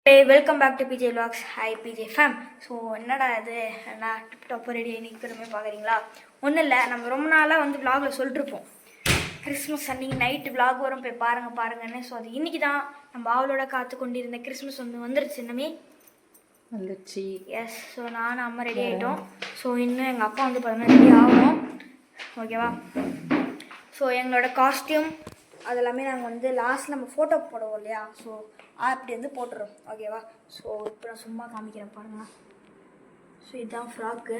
Hey, welcome back to PJ Vlogs. Hi PJ fam. So என்னடா இது நான் டிப்டாப்பாக ready நிற்கிறமே பார்க்குறீங்களா? ஒன்றும் இல்லை, நம்ம ரொம்ப நாளாக வந்து விலாகில் சொல்லிட்டுருப்போம் கிறிஸ்மஸ் அன்றைக்கி நைட்டு விலாக் வரும், போய் பாருங்கன்னு. ஸோ அது இன்றைக்கி தான் நம்ம அவளோட காத்து கொண்டிருந்த கிறிஸ்மஸ் வந்து வந்துருச்சு. இன்னமே வந்துருச்சு. எஸ். ஸோ நானும் அம்மா ரெடி ஆகிட்டோம். ஸோ இன்னும் எங்கள் அப்பா வந்து பார்த்தோன்னா ரெடி ஆகணும். ஓகேவா? ஸோ எங்களோட காஸ்டியூம் அதெல்லாமே நாங்கள் வந்து லாஸ்ட் நம்ம ஃபோட்டோ போடுவோம் இல்லையா? ஸோ அப்படி வந்து போட்டுறோம். ஓகேவா? ஸோ இப்போ நான் சும்மா காமிக்கிறேன் பாருங்கள். ஸோ இதுதான் ஃப்ராக்கு.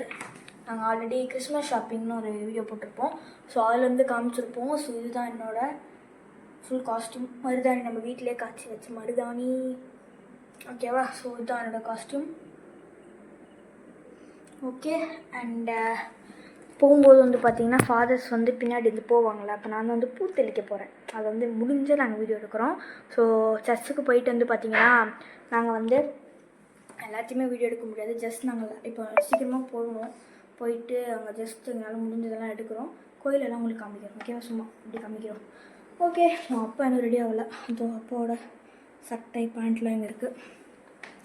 நாங்கள் ஆல்ரெடி கிறிஸ்மஸ் ஷாப்பிங்னு ஒரு வீடியோ போட்டிருப்போம். ஸோ அதில் வந்து காமிச்சிருப்போம். ஸோ இதுதான் என்னோடய ஃபுல் காஸ்டியூம். மருதாணி நம்ம வீட்டிலே காய்ச்சி வச்சு மருதாணி. ஓகேவா? ஸோ இதுதான் என்னோடய காஸ்டியூம். ஓகே. அண்ட் போகும்போது வந்து பார்த்திங்கன்னா ஃபாதர்ஸ் வந்து பின்னாடி இருந்து போவாங்களே, அப்போ நான் வந்து பூ தெளிக்க போகிறேன். அதை வந்து முடிஞ்ச நாங்கள் வீடியோ எடுக்கிறோம். ஸோ சர்ச்சுக்கு போயிட்டு வந்து பார்த்திங்கன்னா நாங்கள் வந்து எல்லாத்தையுமே வீடியோ எடுக்க முடியாது. ஜஸ்ட் நாங்கள் இப்போ சீக்கிரமாக போகணும். போயிட்டு அங்கே ஜஸ்ட் எங்களால் முடிஞ்சதெல்லாம் எடுக்கிறோம். கோயிலெல்லாம் உங்களுக்கு காமிக்கிறோம். ஓகேவா? சும்மா இப்படி காமிக்கிறோம். ஓகே. அப்பா இன்னும் ரெடி ஆகலை. அதோ அப்பாவோட சட்டை பேண்ட்லாம் இங்கே இருக்குது.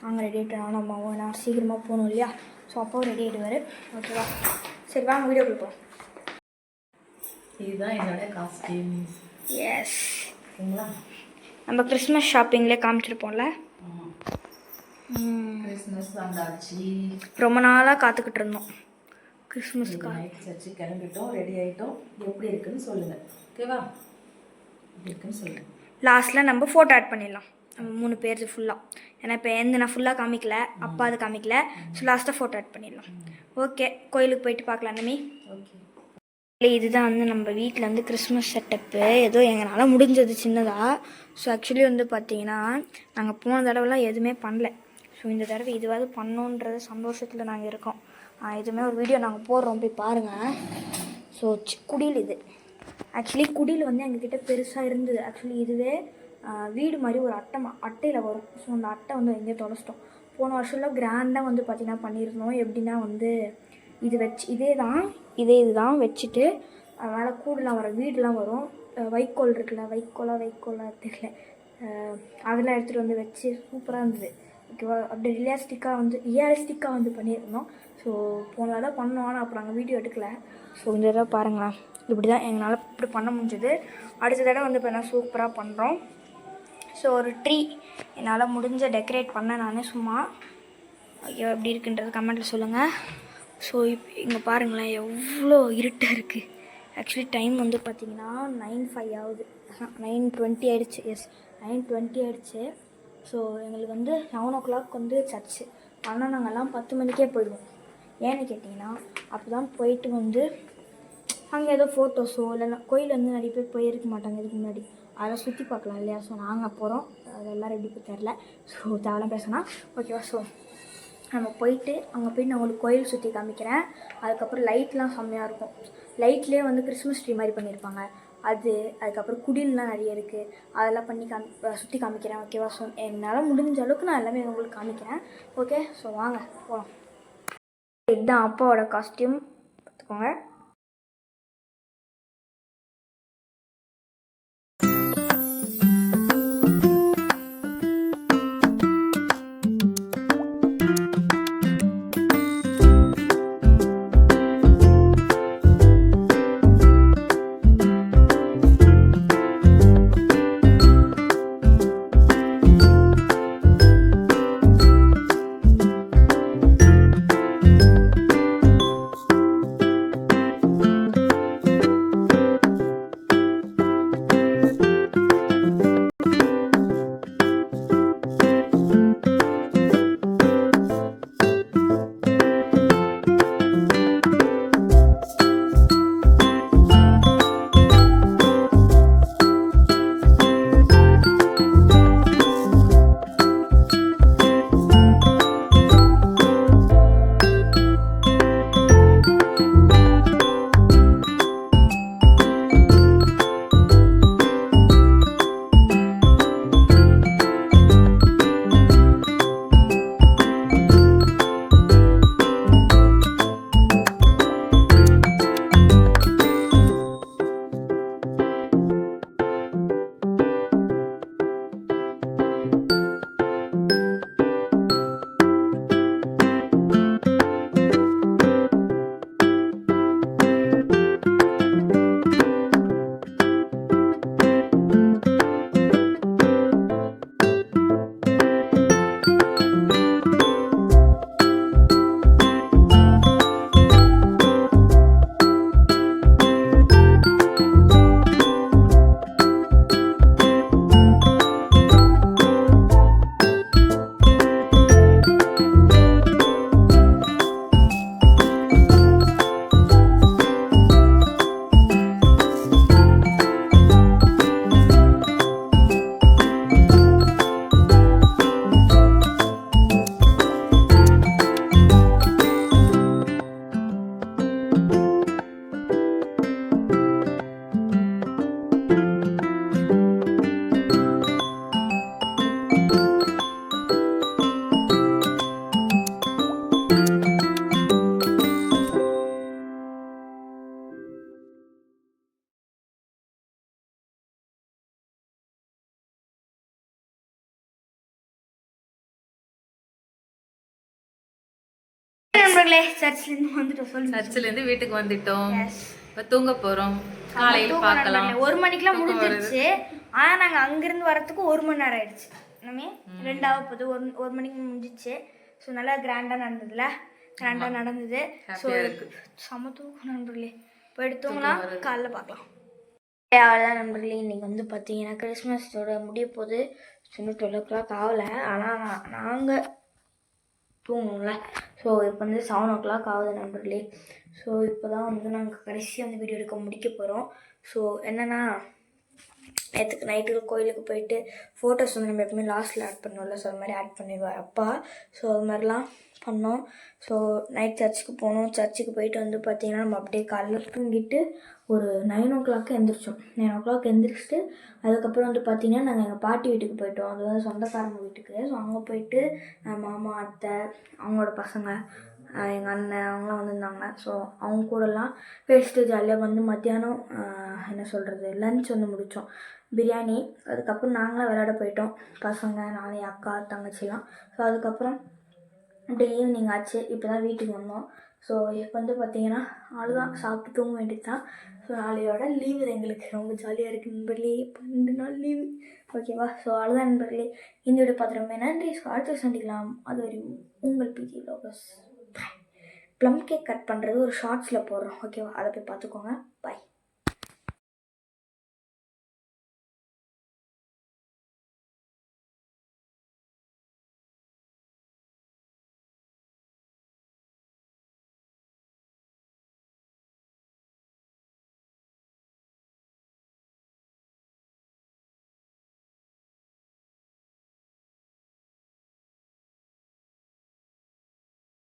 நாங்கள் ரெடி ஆகிட்டோம். நானும் அம்மாவும் நான் சீக்கிரமாக போகணும் இல்லையா? ஸோ அப்பாவும் ரெடி ஆகிடுவார். ஓகேவா? சரி வாங்க வீடியோ கொடுப்போம். இதுதான் என்னோட காஸ்டியூம். எஸ். நம்ம கிறிஸ்மஸ் ஷாப்பிங்லேயே காமிச்சிருப்போம்ல. கிறிஸ்மஸ் வந்தாச்சு. ரொம்ப நாளாக காத்துக்கிட்டு இருந்தோம் கிறிஸ்மஸ்க்கு. சர்ச்சு கிளம்பிட்டோம், ரெடி ஆகிட்டோம். எப்படி இருக்குன்னு சொல்லுங்கள். ஓகேவா? எப்படி இருக்குன்னு சொல்லுங்கள். லாஸ்ட்டில் நம்ம ஃபோட்டோ ஆட் பண்ணிடலாம். நம்ம 3 பேர் ஃபுல்லாக. ஏன்னா இப்போ நான் ஃபுல்லாக காமிக்கல, அப்பா அது காமிக்கல. ஸோ லாஸ்ட்டாக ஃபோட்டோ ஆட் பண்ணிடலாம். ஓகே. கோயிலுக்கு போயிட்டு பார்க்கலாம் அண்ணமி. ஓகே. இதுதான் வந்து நம்ம வீட்டில் வந்து கிறிஸ்மஸ் செட்டப்பு. ஏதோ எங்களால் முடிஞ்சது சின்னதாக. ஸோ ஆக்சுவலி வந்து பார்த்திங்கன்னா நாங்கள் போன தடவைலாம் எதுவுமே பண்ணல. ஸோ இந்த தடவை இதுவாது பண்ணோன்றது சந்தோஷத்தில் நாங்கள் இருக்கோம். எதுவுமே ஒரு வீடியோ நாங்கள் போடுறோம், போய் பாருங்கள். ஸோ குடில் இது ஆக்சுவலி குடில் வந்து எங்ககிட்ட பெருசாக இருந்தது. ஆக்சுவலி இதுவே வீடு மாதிரி ஒரு அட்டையில் வரும். ஸோ அந்த அட்டை வந்து எங்கேயோ தொலைச்சிட்டோம். போன வருஷம்லாம் கிராண்டாக வந்து பார்த்திங்கன்னா பண்ணியிருந்தோம். எப்படின்னா வந்து இது வச்சு இதுதான் வச்சுட்டு மேலே கூடலாம் வர வீடுலாம் வரும். வைக்கோல் இருக்குல்ல, வைக்கோலா தெரியல, அதெல்லாம் எடுத்துகிட்டு வந்து வச்சு சூப்பராக இருந்தது. ஓகேவா? அப்படி ரியலிஸ்டிக்காக வந்து பண்ணியிருந்தோம். ஸோ போன தடவை பண்ணோம், ஆனால் அப்புறம் நாங்கள் வீடியோ எடுக்கல. ஸோ இந்த தடவை பாருங்களேன், இப்படி தான் எங்களால் இப்படி பண்ண முடிஞ்சது. அடுத்த தடவை வந்து இப்போ என்ன சூப்பராக பண்ணுறோம். ஸோ ஒரு ட்ரீ என்னால் முடிஞ்ச டெக்கரேட் பண்ணேன் நான் சும்மா. ஓகே, எப்படி இருக்குன்றது கமெண்ட்டில் சொல்லுங்கள். ஸோ இங்கே பாருங்களேன் எவ்வளோ இருட்டாக இருக்குது. ஆக்சுவலி டைம் வந்து பார்த்திங்கன்னா 9:05 ஆகுது. 9:20 ஆகிடுச்சு. எஸ், 9:20 ஆகிடுச்சு. ஸோ எங்களுக்கு வந்து 11 o'clock வந்து சர்ச்சு. ஆனால் நாங்கள்லாம் 10 மணிக்கே போயிடுவோம். ஏன்னு கேட்டிங்கன்னா அப்போ தான் போயிட்டு வந்து அங்கே ஏதோ ஃபோட்டோஸோ இல்லைன்னா கோயில் வந்து நிறைய பேர் போயிருக்க மாட்டாங்க இதுக்கு முன்னாடி, அதெல்லாம் சுற்றி பார்க்கலாம் இல்லையா? ஸோ நாங்கள் போகிறோம். அதெல்லாம் ரெடி தெரில. ஸோ தேவைலாம் பேசினா ஓகேவா? ஸோ நம்ம போயிட்டு அங்கே போய்ட்டு நான் உங்களுக்கு கோயில் சுற்றி காமிக்கிறேன். அதுக்கப்புறம் லைட்லாம் செம்மையாக இருக்கும். லைட்லேயே வந்து கிறிஸ்மஸ் ட்ரீ மாதிரி பண்ணியிருப்பாங்க. அதுக்கப்புறம் குடில்லாம் நிறைய இருக்குது. அதெல்லாம் பண்ணி சுற்றி காமிக்கிறேன். ஓகேவா? ஸோ என்னால் முடிஞ்ச அளவுக்கு நான் எல்லாமே உங்களுக்கு காமிக்கிறேன். ஓகே. ஸோ வாங்க போகலாம். இதுதான் அப்பாவோட காஸ்டியூம், பார்த்துக்கோங்க. நண்பர்களே சர்ச்லேருந்து வந்துட்டோம் சொல்லுங்க. சர்ச்சிலேருந்து வீட்டுக்கு வந்துட்டோம். Yes. இப்போ தூங்க போகிறோம். காலையில் பார்க்கலாம். 1 மணிக்கெலாம் முடிஞ்சிருச்சு. ஆனால் நாங்கள் அங்கேருந்து வரத்துக்கு 1 மணி நேரம் ஆயிடுச்சு. இன்னுமே 2 ஆக போகுது. 1 மணிக்கு முடிஞ்சிச்சு. ஸோ நல்லா கிராண்டாக நடந்ததுல, கிராண்டாக நடந்தது. ஸோ செம தூக்கம் நண்பர்களே. போயிட்டு தூங்கலாம், காலைல பார்க்கலாம். அவ்வளோதான் நண்பர்களே. இன்றைக்கி வந்து பார்த்தீங்கன்னா கிறிஸ்மஸோட முடிய போது இன்னும் 12 o'clock ஆகலை. ஆனால் நாங்கள் தூங்கணும்ல. ஸோ இப்போ வந்து 7 o'clock ஆகுது நண்பர்களே. ஸோ இப்போ தான் வந்து நாங்கள் கடைசியாக வந்து வீடியோ எடுக்க முடிக்க போகிறோம். ஸோ என்னென்னா நேற்றுக்கு நைட்டுக்கு கோயிலுக்கு போயிட்டு ஃபோட்டோஸ் வந்து நம்ம எப்பவுமே லாஸ்ட்டில் ஆட் பண்ணுவோம்ல. ஸோ அது மாதிரி ஆட் பண்ணிடுவார் அப்பா. ஸோ அது மாதிரிலாம் பண்ணோம். ஸோ நைட் சர்ச்சுக்கு போனோம். சர்ச்சுக்கு போயிட்டு வந்து பார்த்திங்கன்னா நம்ம அப்படியே காலைல தூங்கிட்டு ஒரு 9 o'clock எழுந்திரிச்சோம். 9 o'clock எழுந்திரிச்சிட்டு அதுக்கப்புறம் வந்து பார்த்திங்கன்னா நாங்கள் எங்கள் பாட்டி வீட்டுக்கு போயிட்டோம். அது வந்து சொந்தக்காரங்க வீட்டுக்கு. ஸோ அங்கே போயிட்டு மாமா, அத்தை, அவங்களோட பசங்க, எங்கள் அண்ணன் அவங்களாம் வந்திருந்தாங்க. ஸோ அவங்க கூடலாம் பேசிட்டு ஜாலியாக வந்து மத்தியானம் என்ன சொல்கிறது லன்ச் வந்து முடித்தோம். பிரியாணி. அதுக்கப்புறம் நாங்களாம் விளையாட போயிட்டோம். பசங்க, நான், என் அக்கா, தங்கச்சிலாம். ஸோ அதுக்கப்புறம் அப்படியே ஈவினிங் ஆச்சு. இப்போ தான் வீட்டுக்கு வந்தோம். ஸோ இப்போ வந்து பார்த்திங்கன்னா அவ்வளோதான், சாப்பிட்டு தூங்க வேண்டியது தான். ஸோ நாளையோட லீவு எங்களுக்கு ரொம்ப ஜாலியாக இருக்குது நண்பர்களே. 12 நாள் லீவு. ஓகேவா? ஸோ அவ்வளோதான் நண்பர்களே. இந்த வீடியோ பார்த்துருமே நன்றி. ஸோ அடுத்து சந்திக்கலாம். அது வரையும் உங்கள் PG vloggers. Plum cake cut பண்ணுறது ஒரு ஷார்ட்ஸில் போடுறோம். ஓகேவா? அதை போய் பார்த்துக்கோங்க.